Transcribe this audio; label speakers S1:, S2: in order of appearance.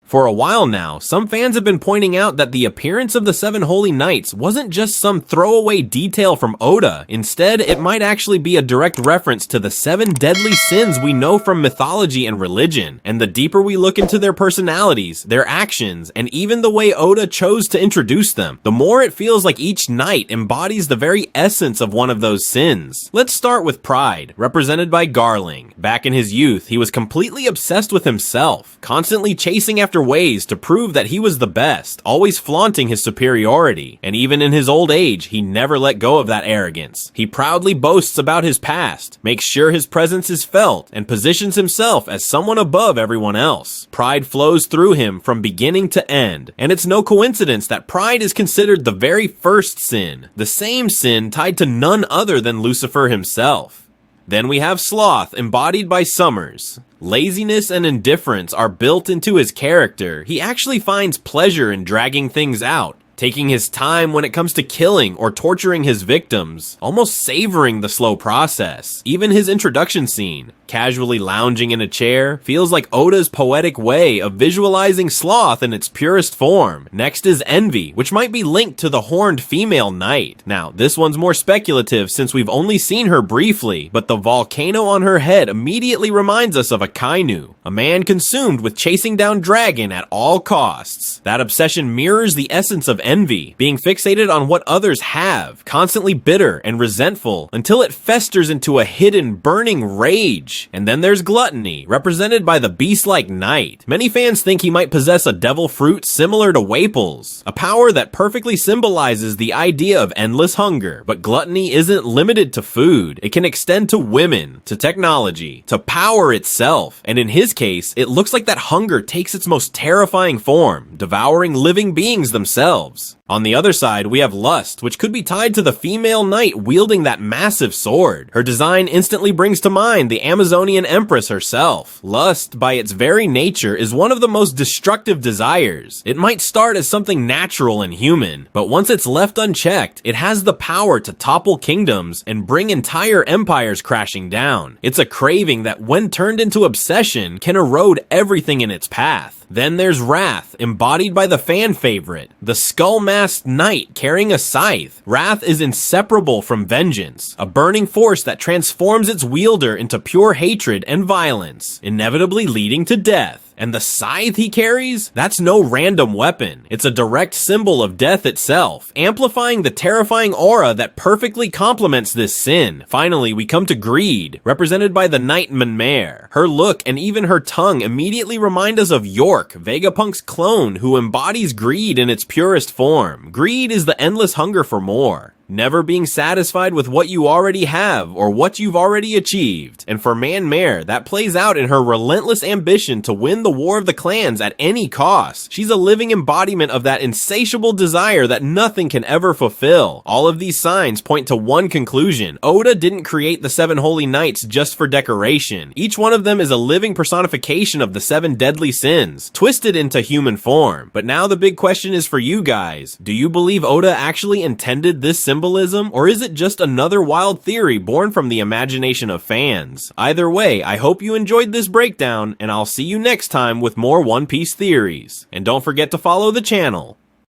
S1: For a while now, some fans have been pointing out that the appearance of the Seven Holy Knights wasn't just some throwaway detail from Oda. Instead, it might actually be a direct reference to the 7 deadly sins we know from mythology and religion. And the deeper we look into their personalities, their actions, and even the way Oda chose to introduce them, the more it feels like each knight embodies the very essence of one of those sins. Let's start with Pride, represented by Garling. Back in his youth, he was completely obsessed with himself, constantly chasing after ways to prove that he was the best, always flaunting his superiority. And even in his old age, he never let go of that arrogance. He proudly boasts about his past, makes sure his presence is felt, and positions himself as someone above everyone else. Pride flows through him from beginning to end, and it's no coincidence that pride is considered the very first sin, the same sin tied to none other than Lucifer himself. Then we have Sloth, embodied by Summers. Laziness and indifference are built into his character. He actually finds pleasure in dragging things out, taking his time when it comes to killing or torturing his victims, almost savoring the slow process. Even his introduction scene, casually lounging in a chair, feels like Oda's poetic way of visualizing sloth in its purest form. Next is Envy, which might be linked to the horned female knight. Now, this one's more speculative since we've only seen her briefly, but the volcano on her head immediately reminds us of a Kainu, a man consumed with chasing down dragon at all costs. That obsession mirrors the essence of envy, being fixated on what others have, constantly bitter and resentful until it festers into a hidden, burning rage. And then there's Gluttony, represented by the beast-like knight. Many fans think he might possess a devil fruit similar to Waples, a power that perfectly symbolizes the idea of endless hunger. But gluttony isn't limited to food. It can extend to women, to technology, to power itself. And in his case, it looks like that hunger takes its most terrifying form, devouring living beings themselves. On the other side, we have Lust, which could be tied to the female knight wielding that massive sword. Her design instantly brings to mind the Amazonian Empress herself. Lust, by its very nature, is one of the most destructive desires. It might start as something natural and human, but once it's left unchecked, it has the power to topple kingdoms and bring entire empires crashing down. It's a craving that, when turned into obsession, can erode everything in its path. Then there's Wrath, embodied by the fan favorite, the skull-masked knight carrying a scythe. Wrath is inseparable from vengeance, a burning force that transforms its wielder into pure hatred and violence, inevitably leading to death. And the scythe he carries? That's no random weapon. It's a direct symbol of death itself, amplifying the terrifying aura that perfectly complements this sin. Finally, we come to Greed, represented by the Knight Mare. Her look and even her tongue immediately remind us of York, Vegapunk's clone, who embodies greed in its purest form. Greed is the endless hunger for more, never being satisfied with what you already have or what you've already achieved. And for Mare, that plays out in her relentless ambition to win the War of the Clans at any cost. She's a living embodiment of that insatiable desire that nothing can ever fulfill. All of these signs point to one conclusion: Oda didn't create the 7 Holy Knights just for decoration. Each one of them is a living personification of the 7 deadly sins, twisted into human form. But now the big question is for you guys. Do you believe Oda actually intended this symbolism, or is it just another wild theory born from the imagination of fans? Either way, I hope you enjoyed this breakdown, and I'll see you next time with more One Piece theories. And don't forget to follow the channel.